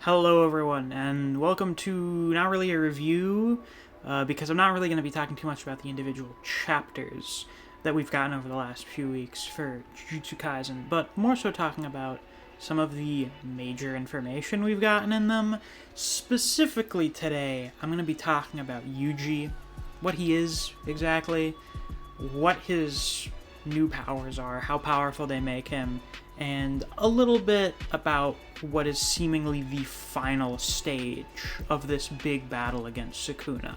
Hello everyone, and welcome to not really a review, because I'm not really going to be talking too much about the individual chapters that we've gotten over the last few weeks for Jujutsu Kaisen, but more so talking about some of the major information we've gotten in them. Specifically today, I'm going to be talking about Yuji, what he is exactly, what his new powers are, how powerful they make him, and a little bit about what is seemingly the final stage of this big battle against Sukuna.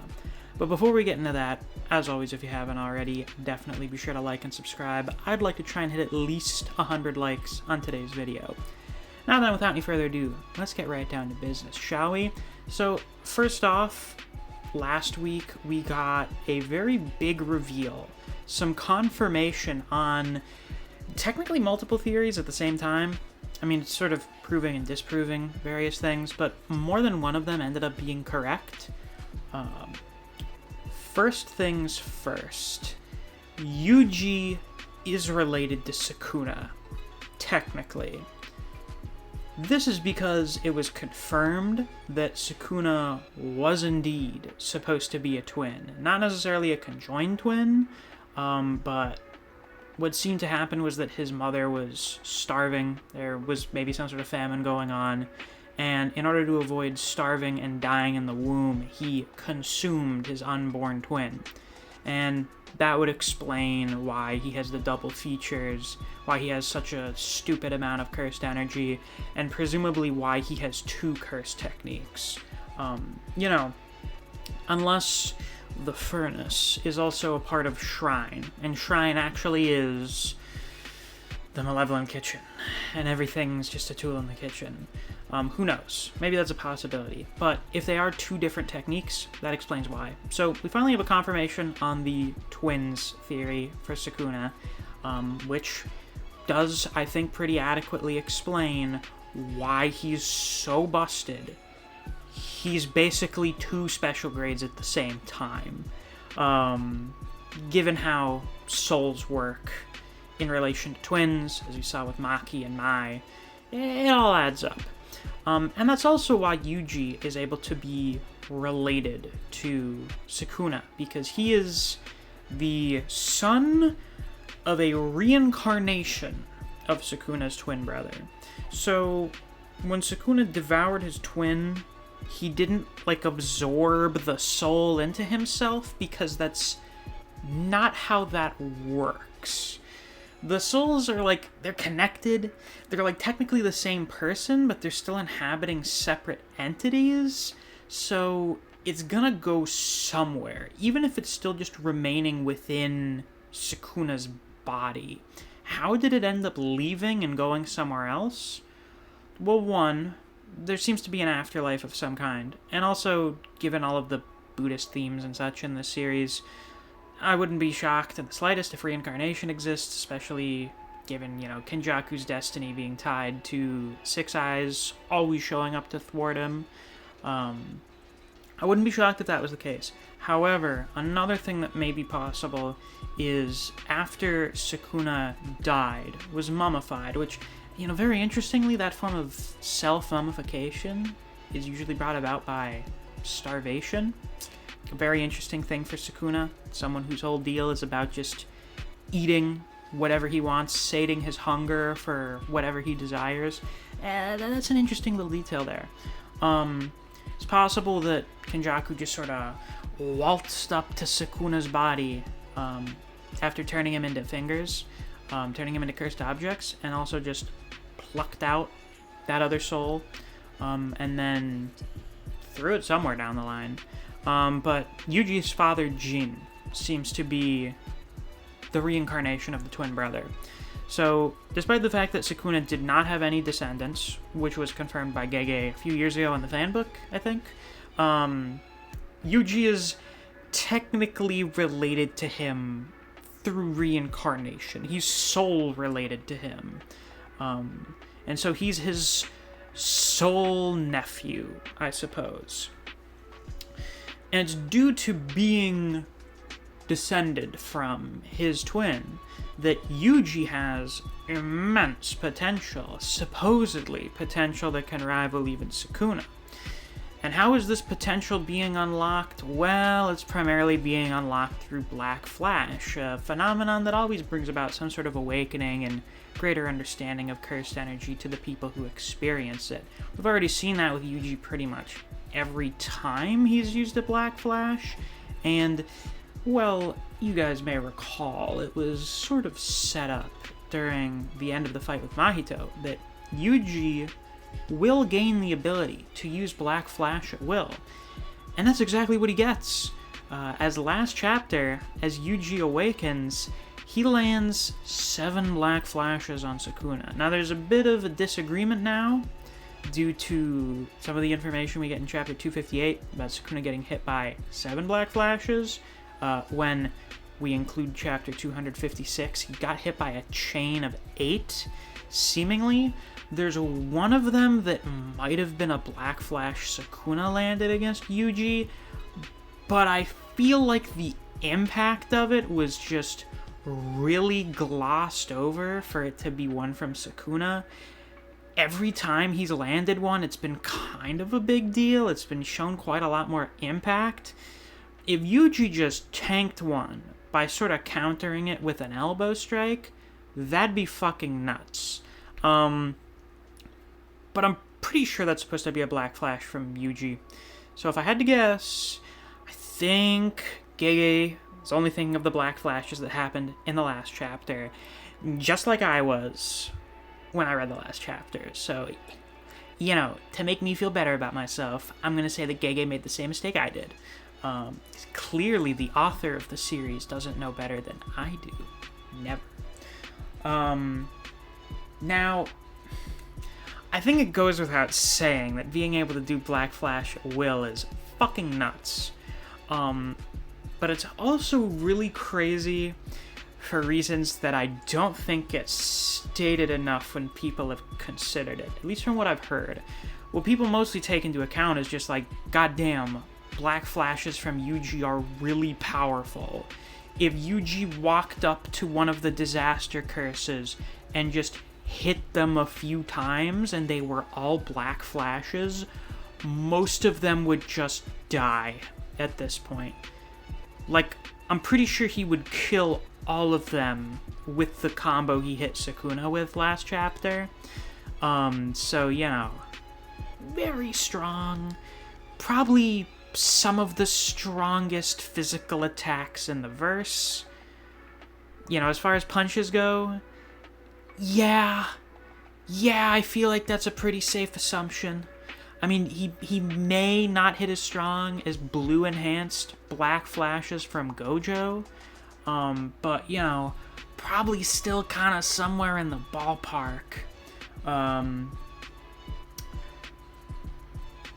But before we get into that, as always, if you haven't already, definitely be sure to like and subscribe. I'd like to try and hit at least 100 likes on today's video. Now then, without any further ado, let's get right down to business, shall we? So, first off, last week we got a very big reveal, some confirmation on technically multiple theories at the same time. I mean, it's sort of proving and disproving various things, but more than one of them ended up being correct. First things first, Yuji is related to Sukuna, technically. This is because it was confirmed that Sukuna was indeed supposed to be a twin. Not necessarily a conjoined twin, but what seemed to happen was that his mother was starving. There was maybe some sort of famine going on, and in order to avoid starving and dying in the womb, he consumed his unborn twin. And that would explain why he has the double features, why he has such a stupid amount of cursed energy, and presumably why he has two curse techniques. Unless the furnace is also a part of Shrine, and Shrine actually is the malevolent kitchen, and everything's just a tool in the kitchen. Who knows? Maybe that's a possibility. But if they are two different techniques, that explains why. So we finally have a confirmation on the twins theory for Sukuna, which does, I think, pretty adequately explain why he's so busted. He's basically two special grades at the same time. Given how souls work in relation to twins, as we saw with Maki and Mai, it all adds up. And that's also why Yuji is able to be related to Sukuna, because he is the son of a reincarnation of Sukuna's twin brother. So when Sukuna devoured his twin, he didn't, absorb the soul into himself, because that's not how that works. The souls are, they're connected. They're, technically the same person, but they're still inhabiting separate entities. So it's gonna go somewhere, even if it's still just remaining within Sukuna's body. How did it end up leaving and going somewhere else? Well, one, there seems to be an afterlife of some kind, and also, given all of the Buddhist themes and such in this series, I wouldn't be shocked in the slightest if reincarnation exists, especially given, Kenjaku's destiny being tied to Six Eyes always showing up to thwart him. I wouldn't be shocked if that was the case. However, another thing that may be possible is after Sukuna died, was mummified, which, very interestingly, that form of self-mummification is usually brought about by starvation. A very interesting thing for Sukuna, someone whose whole deal is about just eating whatever he wants, sating his hunger for whatever he desires. That's an interesting little detail there. It's possible that Kenjaku just sort of waltzed up to Sukuna's body after turning him into fingers, turning him into cursed objects, and also just plucked out that other soul, and then threw it somewhere down the line. But Yuji's father, Jin, seems to be the reincarnation of the twin brother. So, despite the fact that Sukuna did not have any descendants, which was confirmed by Gege a few years ago in the fanbook, I think, Yuji is technically related to him through reincarnation. He's soul related to him. And so he's his soul nephew, I suppose. And it's due to being descended from his twin that Yuji has immense potential, supposedly potential that can rival even Sukuna. And how is this potential being unlocked? Well, it's primarily being unlocked through Black Flash, a phenomenon that always brings about some sort of awakening and greater understanding of cursed energy to the people who experience it. We've already seen that with Yuji pretty much every time he's used a Black Flash, and, well, you guys may recall, it was sort of set up during the end of the fight with Mahito that Yuji will gain the ability to use Black Flash at will. And that's exactly what he gets. As last chapter, as Yuji awakens, he lands 7 Black Flashes on Sukuna. Now there's a bit of a disagreement now, due to some of the information we get in chapter 258 about Sukuna getting hit by 7 Black Flashes. When we include chapter 256, he got hit by a chain of 8, seemingly. There's one of them that might have been a Black Flash Sukuna landed against Yuji, but I feel like the impact of it was just really glossed over for it to be one from Sukuna. Every time he's landed one, it's been kind of a big deal. It's been shown quite a lot more impact. If Yuji just tanked one by sort of countering it with an elbow strike, that'd be fucking nuts. But I'm pretty sure that's supposed to be a Black Flash from Yuji. So if I had to guess, I think Gege is only thinking of the Black Flashes that happened in the last chapter, just like I was when I read the last chapter. So, you know, to make me feel better about myself, I'm going to say that Gege made the same mistake I did. Clearly, the author of the series doesn't know better than I do. Never. Now, I think it goes without saying that being able to do Black Flash at will is fucking nuts. But it's also really crazy for reasons that I don't think get stated enough when people have considered it, at least from what I've heard. What people mostly take into account is just like, goddamn, Black Flashes from Yuji are really powerful. If Yuji walked up to one of the disaster curses and just hit them a few times and they were all Black Flashes, most of them would just die at this point. Like, I'm pretty sure he would kill all of them with the combo he hit Sukuna with last chapter. So, you know, very strong. Probably some of the strongest physical attacks in the verse. You know, as far as punches go, yeah, I feel like that's a pretty safe assumption. I mean, he may not hit as strong as blue-enhanced Black Flashes from Gojo, but, you know, probably still kind of somewhere in the ballpark.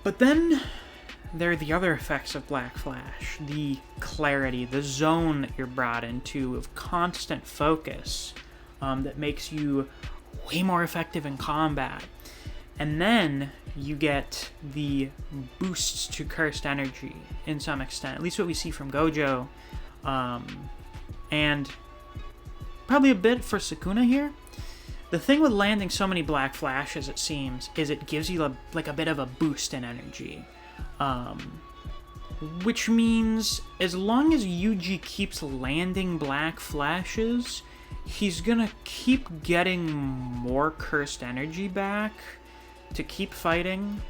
But then there are the other effects of Black Flash. The clarity, the zone that you're brought into of constant focus that makes you way more effective in combat. And then you get the boosts to cursed energy in some extent, at least what we see from Gojo, and probably a bit for Sukuna here. The thing with landing so many Black Flashes, it seems, is it gives you a bit of a boost in energy. Which means as long as Yuji keeps landing Black Flashes, he's gonna keep getting more cursed energy back to keep fighting,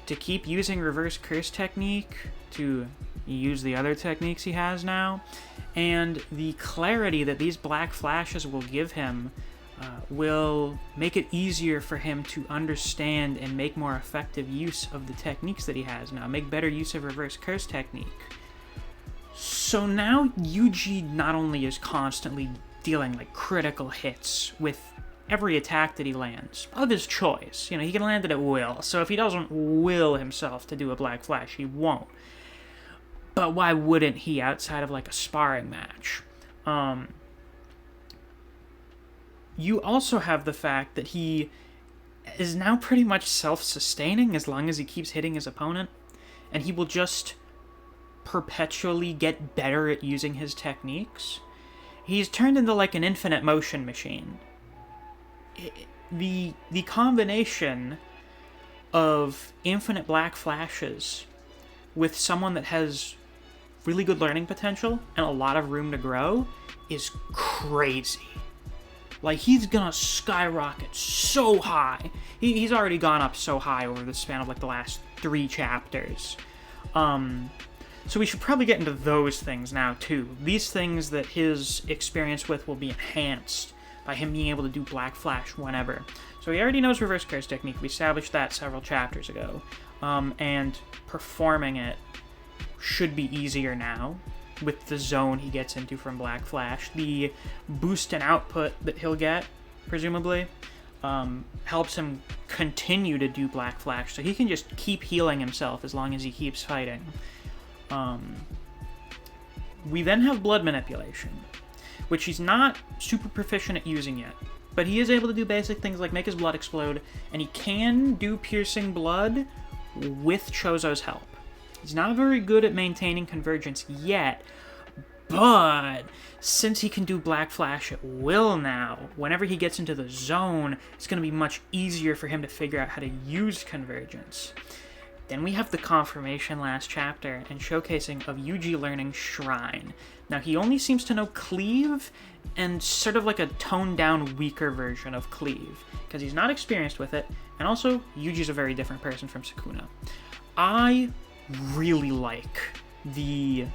to keep using reverse curse technique, to use the other techniques he has now, and the clarity that these Black Flashes will give him will make it easier for him to understand and make more effective use of the techniques that he has now, make better use of reverse curse technique. So now Yuji not only is constantly dealing like critical hits with every attack that he lands, of his choice. You know, he can land it at will, so if he doesn't will himself to do a Black Flash, he won't. But why wouldn't he outside of like a sparring match? You also have the fact that he is now pretty much self-sustaining as long as he keeps hitting his opponent, and he will just perpetually get better at using his techniques. he's turned into like an infinite motion machine. The combination of infinite black flashes with someone that has really good learning potential and a lot of room to grow is crazy. Like, he's gonna skyrocket so high. He's already gone up so high over the span of, like, the last 3 chapters. So we should probably get into those things now, too. These things that his experience with will be enhanced by him being able to do Black Flash whenever. So he already knows Reverse Curse Technique. We established that several chapters ago. And performing it should be easier now with the zone he gets into from Black Flash. The boost in output that he'll get, presumably, helps him continue to do Black Flash, so he can just keep healing himself as long as he keeps fighting. We then have Blood Manipulation, which he's not super proficient at using yet, but he is able to do basic things like make his blood explode, and he can do Piercing Blood with Chozo's help. He's not very good at maintaining convergence yet, but since he can do Black Flash at will now, whenever he gets into the zone, it's going to be much easier for him to figure out how to use convergence. Then we have the confirmation last chapter and showcasing of Yuji learning Shrine. Now, he only seems to know Cleave and sort of like a toned-down, weaker version of Cleave, because he's not experienced with it, and also, Yuji's a very different person from Sukuna. I really like the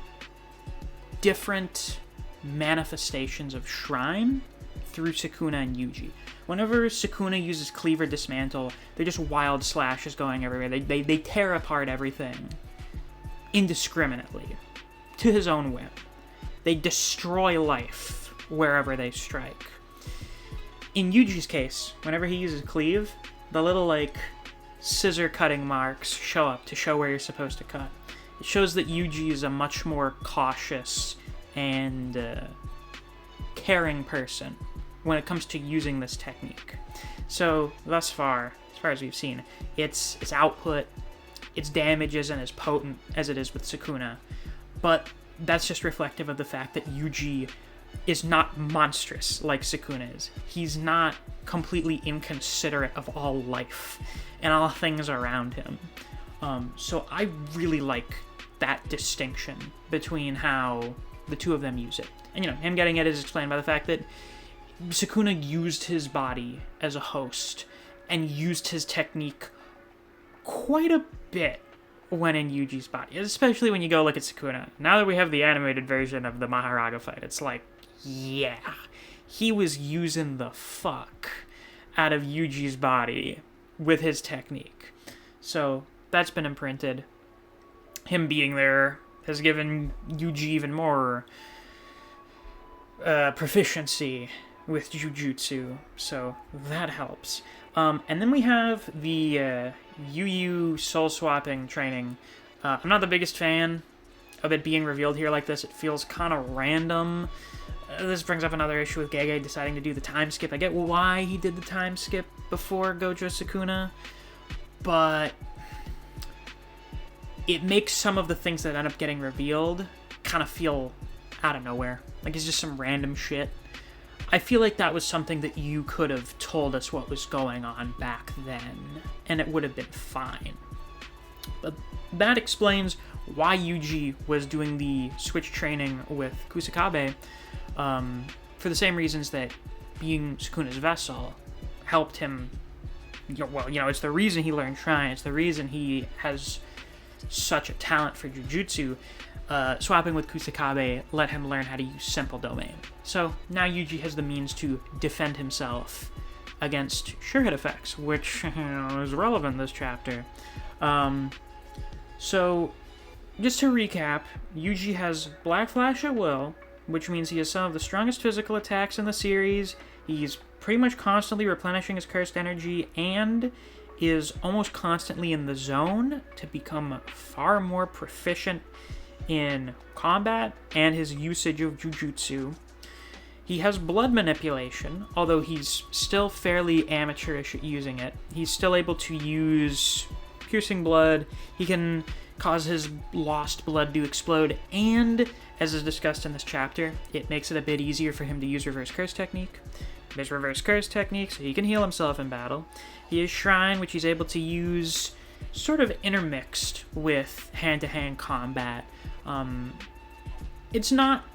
different manifestations of Shrine through Sukuna and Yuji. Whenever Sukuna uses Cleave or Dismantle, they're just wild slashes going everywhere. They tear apart everything indiscriminately, to his own whim. They destroy life wherever they strike. In Yuji's case, whenever he uses Cleave, the little, like, scissor cutting marks show up to show where you're supposed to cut. It shows that Yuji is a much more cautious and caring person when it comes to using this technique. So, thus far, as far as we've seen, its output, its damage isn't as potent as it is with Sukuna, but that's just reflective of the fact that Yuji is not monstrous like Sukuna is. He's not completely inconsiderate of all life and all things around him. So I really like that distinction between how the two of them use it. And, him getting it is explained by the fact that Sukuna used his body as a host and used his technique quite a bit when in Yuji's body, especially when you go look at Sukuna. Now that we have the animated version of the Maharaga fight, it's like, yeah, he was using the fuck out of Yuji's body with his technique. So that's been imprinted. Him being there has given Yuji even more proficiency with Jujutsu, so that helps. And then we have the Yu soul swapping training. I'm not the biggest fan of it being revealed here like this. It feels kind of random. This brings up another issue with Gege deciding to do the time skip. I get why he did the time skip before Gojo Sukuna, but it makes some of the things that end up getting revealed kind of feel out of nowhere. Like it's just some random shit. I feel like that was something that you could have told us what was going on back then, and it would have been fine. But that explains why Yuji was doing the switch training with Kusakabe, for the same reasons that being Sukuna's vessel helped him. It's the reason he learned Shrine. It's the reason he has such a talent for Jujutsu. Swapping with Kusakabe let him learn how to use Simple Domain. So now Yuji has the means to defend himself against Sure-Hit effects, which is relevant this chapter. So, just to recap, Yuji has Black Flash at will, which means he has some of the strongest physical attacks in the series. He's pretty much constantly replenishing his cursed energy and is almost constantly in the zone to become far more proficient in combat and his usage of Jujutsu. He has blood manipulation, although he's still fairly amateurish at using it. He's still able to use piercing blood, he can cause his lost blood to explode, and, as is discussed in this chapter, it makes it a bit easier for him to use reverse curse technique. There's reverse curse technique, so he can heal himself in battle. He has Shrine, which he's able to use sort of intermixed with hand-to-hand combat. It's not,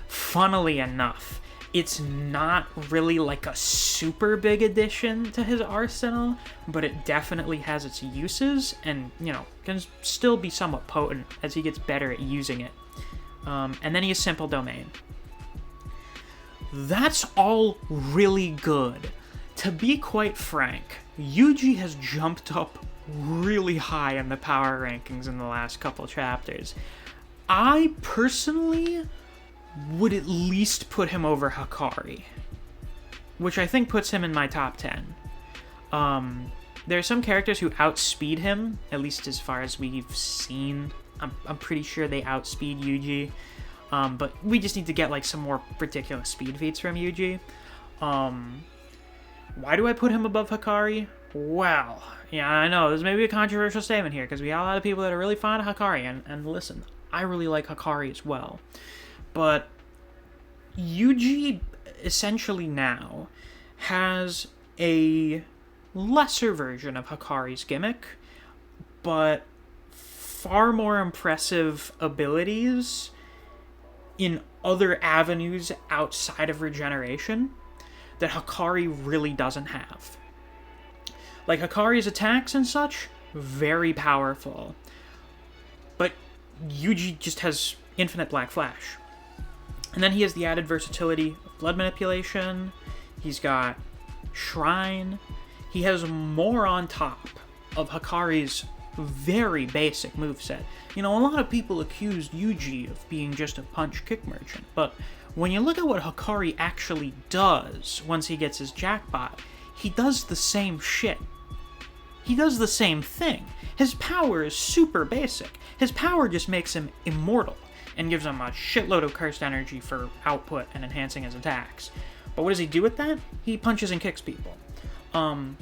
funnily enough, it's not really like a super big addition to his arsenal, but it definitely has its uses and, can still be somewhat potent as he gets better at using it. And then he has Simple Domain. That's all really good. To be quite frank, Yuji has jumped up really high in the power rankings in the last couple chapters. I personally would at least put him over Hikari, which I think puts him in my top 10. There are some characters who outspeed him, at least as far as we've seen. I'm pretty sure they outspeed Yuji. But we just need to get, some more ridiculous speed feats from Yuji. Why do I put him above Hikari? Well, yeah, I know, this may be a controversial statement here, because we have a lot of people that are really fond of Hikari, and listen, I really like Hikari as well. But Yuji, essentially now, has a lesser version of Hikari's gimmick, but far more impressive abilities in other avenues outside of regeneration that Hikari really doesn't have. Like, Hikari's attacks and such, very powerful. But Yuji just has infinite Black Flash. And then he has the added versatility of blood manipulation. He's got Shrine. He has more on top of Hikari's very basic moveset. A lot of people accused Yuji of being just a punch-kick merchant, but when you look at what Hikari actually does once he gets his jackpot, he does the same shit. He does the same thing. His power is super basic. His power just makes him immortal and gives him a shitload of cursed energy for output and enhancing his attacks. But what does he do with that? He punches and kicks people. Now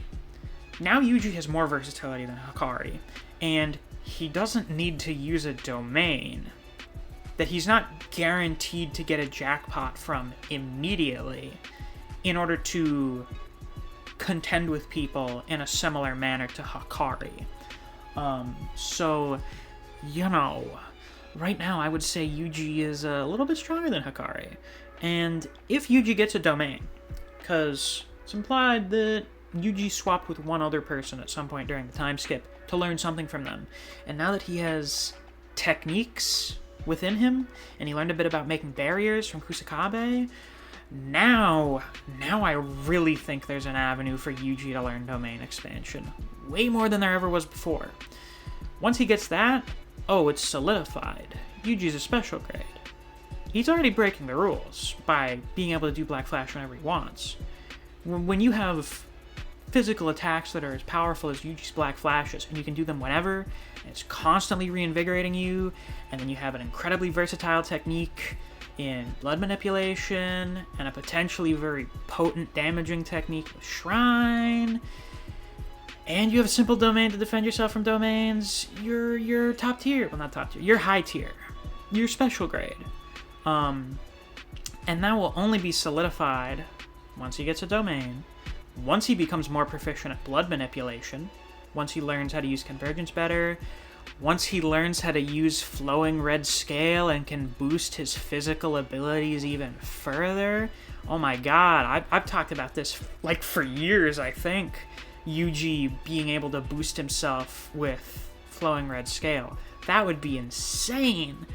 Yuji has more versatility than Hikari, and he doesn't need to use a domain that he's not guaranteed to get a jackpot from immediately in order to contend with people in a similar manner to Hikari. So, right now I would say Yuji is a little bit stronger than Hikari. And if Yuji gets a domain, because it's implied that Yuji swapped with one other person at some point during the time skip to learn something from them. And now that he has techniques within him, and he learned a bit about making barriers from Kusakabe, now I really think there's an avenue for Yuji to learn domain expansion. Way more than there ever was before. Once he gets that, it's solidified. Yuji's a special grade. He's already breaking the rules by being able to do Black Flash whenever he wants. When you have physical attacks that are as powerful as Yuji's Black Flashes, and you can do them whenever, and it's constantly reinvigorating you, and then you have an incredibly versatile technique in blood manipulation, and a potentially very potent damaging technique with Shrine, and you have a simple domain to defend yourself from domains, you're top tier. Well, not top tier. You're high tier. You're special grade. And that will only be solidified once he gets a domain, once he becomes more proficient at blood manipulation, once he learns how to use convergence better, once he learns how to use flowing red scale and can boost his physical abilities even further. Oh my god, I've talked about this for years, I think. Yuji being able to boost himself with flowing red scale. That would be insane.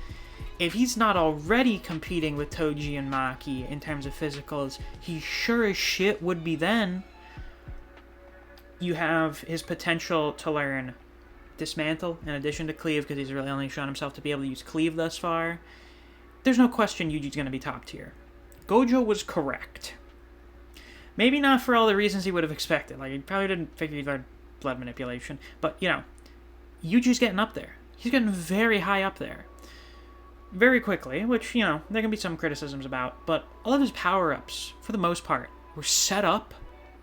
If he's not already competing with Toji and Maki in terms of physicals, he sure as shit would be then. You have his potential to learn Dismantle in addition to Cleave, because he's really only shown himself to be able to use Cleave thus far. There's no question Yuji's going to be top tier. Gojo was correct. Maybe not for all the reasons he would have expected. He probably didn't figure he'd learn blood manipulation. But, Yuji's getting up there. He's getting very high up there. Very quickly, which, there can be some criticisms about. But all of his power-ups, for the most part, were set up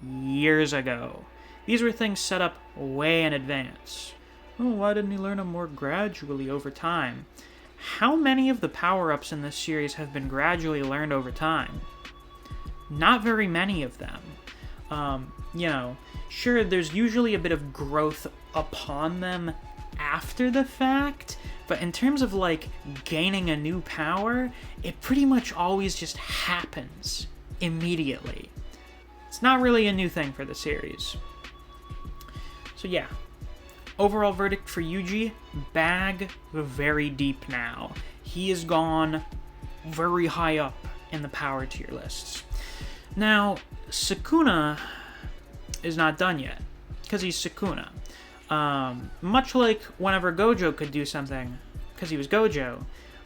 years ago. These were things set up way in advance. oh, why didn't he learn them more gradually over time? How many of the power-ups in this series have been gradually learned over time? Not very many of them. Sure, there's usually a bit of growth upon them after the fact, but in terms of, gaining a new power, it pretty much always just happens immediately. It's not really a new thing for the series. So yeah, overall verdict for Yuji, bag very deep now. He has gone very high up in the power tier lists. Now, Sukuna is not done yet, because he's Sukuna. Much like whenever Gojo could do something, because he was Gojo,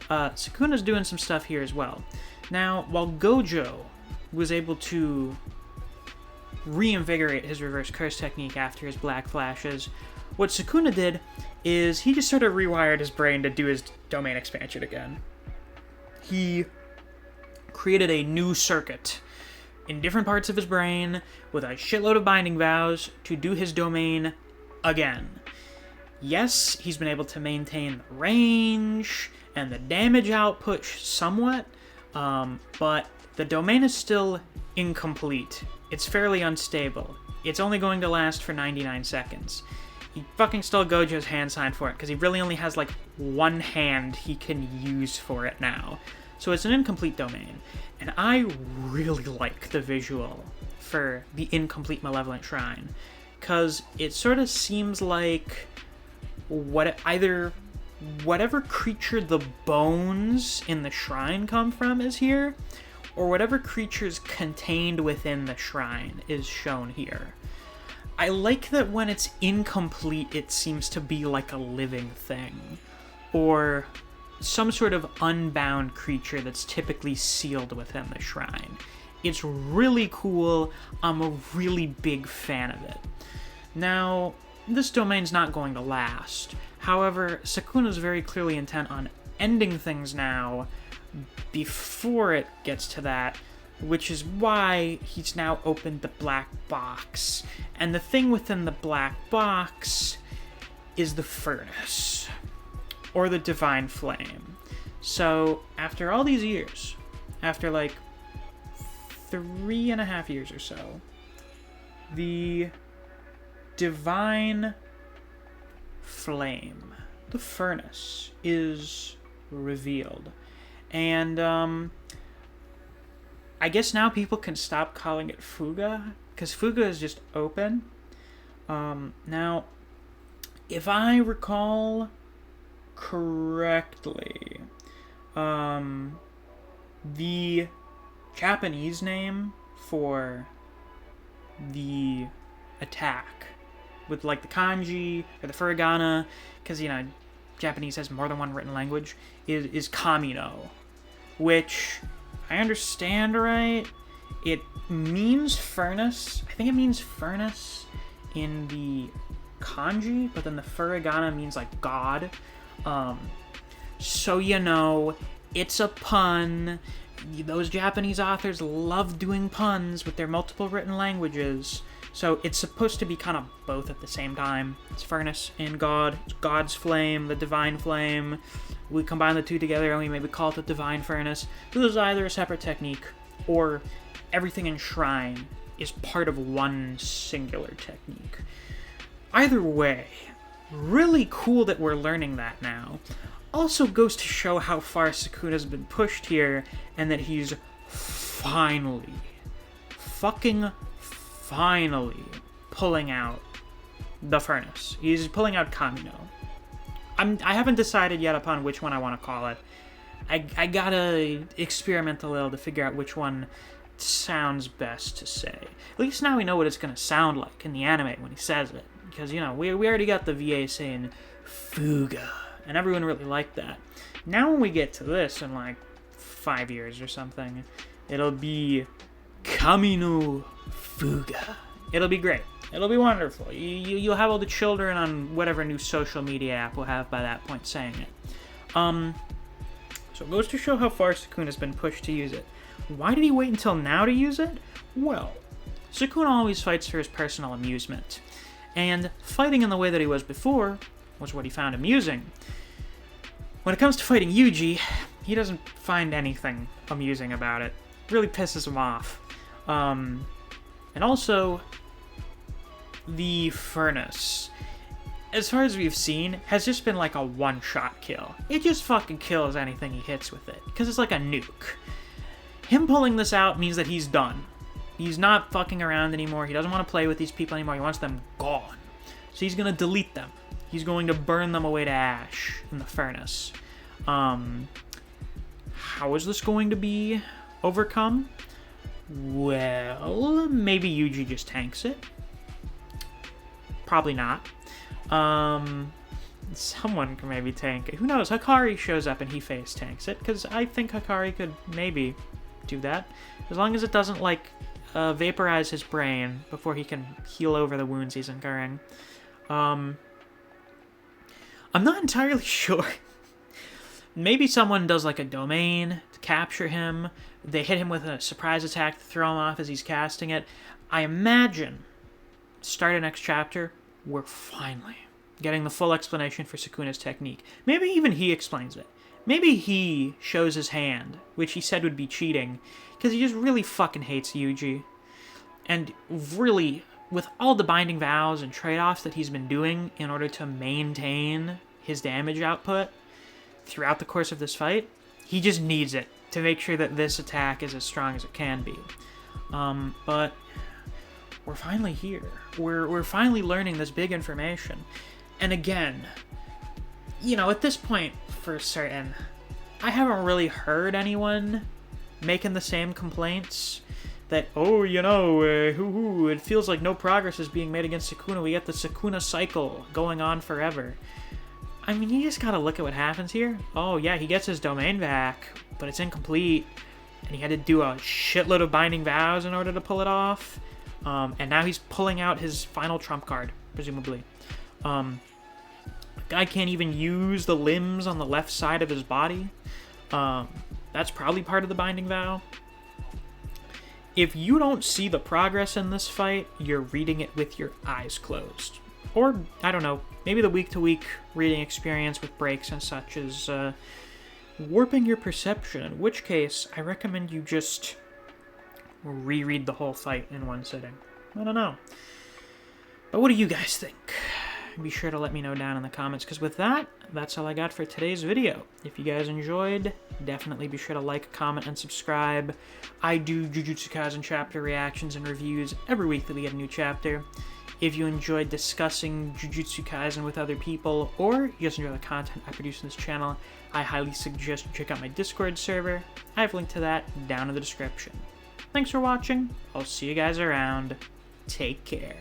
Sukuna's doing some stuff here as well. Now, while Gojo was able to reinvigorate his reverse curse technique after his black flashes, what Sukuna did is he just sort of rewired his brain to do his domain expansion again. He created a new circuit in different parts of his brain with a shitload of binding vows to do his domain again. Yes, he's been able to maintain the range and the damage output somewhat, but the domain is still incomplete. It's fairly unstable. It's only going to last for 99 seconds. He fucking stole Gojo's hand sign for it, because he really only has, one hand he can use for it now. So it's an incomplete domain. And I really like the visual for the incomplete Malevolent Shrine, because it sort of seems like whatever creature the bones in the shrine come from is here, or whatever creature's contained within the shrine is shown here. I like that when it's incomplete, it seems to be like a living thing, or some sort of unbound creature that's typically sealed within the shrine. It's really cool. I'm a really big fan of it. Now, this domain's not going to last. However, Sukuna's very clearly intent on ending things now before it gets to that, which is why he's now opened the black box. And the thing within the black box is the furnace, or the divine flame. So, after all these years, after 3.5 years or so, the divine flame, the furnace, is revealed. And, I guess now people can stop calling it Fuga, because Fuga is just open. Now, if I recall correctly, the Japanese name for the attack with the kanji or the furigana, because Japanese has more than one written language, is kamino, which I understand right. It means furnace. I think it means furnace in the kanji, but then the furigana means god. So it's a pun. Those Japanese authors love doing puns with their multiple written languages. So it's supposed to be kind of both at the same time. It's furnace and God. It's God's flame, the divine flame. We combine the two together and we maybe call it the divine furnace. This is either a separate technique or everything in Shrine is part of one singular technique. Either way, really cool that we're learning that now. Also goes to show how far Sukuna's been pushed here, and that he's finally pulling out the furnace. He's pulling out Kamino. I haven't decided yet upon which one I want to call it. I gotta experiment a little to figure out which one sounds best to say. At least now we know what it's gonna sound like in the anime when he says it. Because, we already got the VA saying Fuga, and everyone really liked that. Now when we get to this in 5 years or something, it'll be Kamino Fuga. It'll be great. It'll be wonderful. You'll have all the children on whatever new social media app we'll have by that point saying it. So it goes to show how far Sukuna's been pushed to use it. Why did he wait until now to use it? Well, Sukuna always fights for his personal amusement. And fighting in the way that he was before, was what he found amusing. When it comes to fighting Yuji, he doesn't find anything amusing about it. It really pisses him off. And also, the furnace, as far as we've seen, has just been like a one-shot kill. It just fucking kills anything he hits with it, because it's like a nuke. Him pulling this out means that he's done. He's not fucking around anymore. He doesn't want to play with these people anymore. He wants them gone. So he's going to delete them. He's going to burn them away to ash in the furnace. How is this going to be overcome? Well, maybe Yuji just tanks it. Probably not. Someone can maybe tank it. Who knows? Hikari shows up and he face tanks it, because I think Hikari could maybe do that. As long as it doesn't, like, vaporize his brain before he can heal over the wounds he's incurring. I'm not entirely sure. Maybe someone does, like, a domain to capture him. They hit him with a surprise attack to throw him off as he's casting it. I imagine, start of next chapter, we're finally getting the full explanation for Sukuna's technique. Maybe even he explains it. Maybe he shows his hand, which he said would be cheating, because he just really fucking hates Yuji. And really, with all the binding vows and trade-offs that he's been doing in order to maintain his damage output throughout the course of this fight, he just needs it to make sure that this attack is as strong as it can be. But we're finally here. We're finally learning this big information. And again, you know, at this point, for certain, I haven't really heard anyone making the same complaints that, oh, you know, it feels like no progress is being made against Sukuna. We get the Sukuna cycle going on forever. I mean, you just gotta look at what happens here. Oh, yeah, he gets his domain back, but it's incomplete, and he had to do a shitload of binding vows in order to pull it off. And now he's pulling out his final trump card, presumably. Guy can't even use the limbs on the left side of his body. That's probably part of the binding vow. If you don't see the progress in this fight, you're reading it with your eyes closed. Or, I don't know, maybe the week-to-week reading experience with breaks and such is warping your perception, in which case I recommend you just reread the whole fight in one sitting. I don't know. But what do you guys think? Be sure to let me know down in the comments, because with that, that's all I got for today's video. If you guys enjoyed, definitely be sure to like, comment, and subscribe. I do Jujutsu Kaisen chapter reactions and reviews every week that we get a new chapter. If you enjoyed discussing Jujutsu Kaisen with other people, or you just enjoy the content I produce on this channel, I highly suggest you check out my Discord server. I have a link to that down in the description. Thanks for watching. I'll see you guys around. Take care.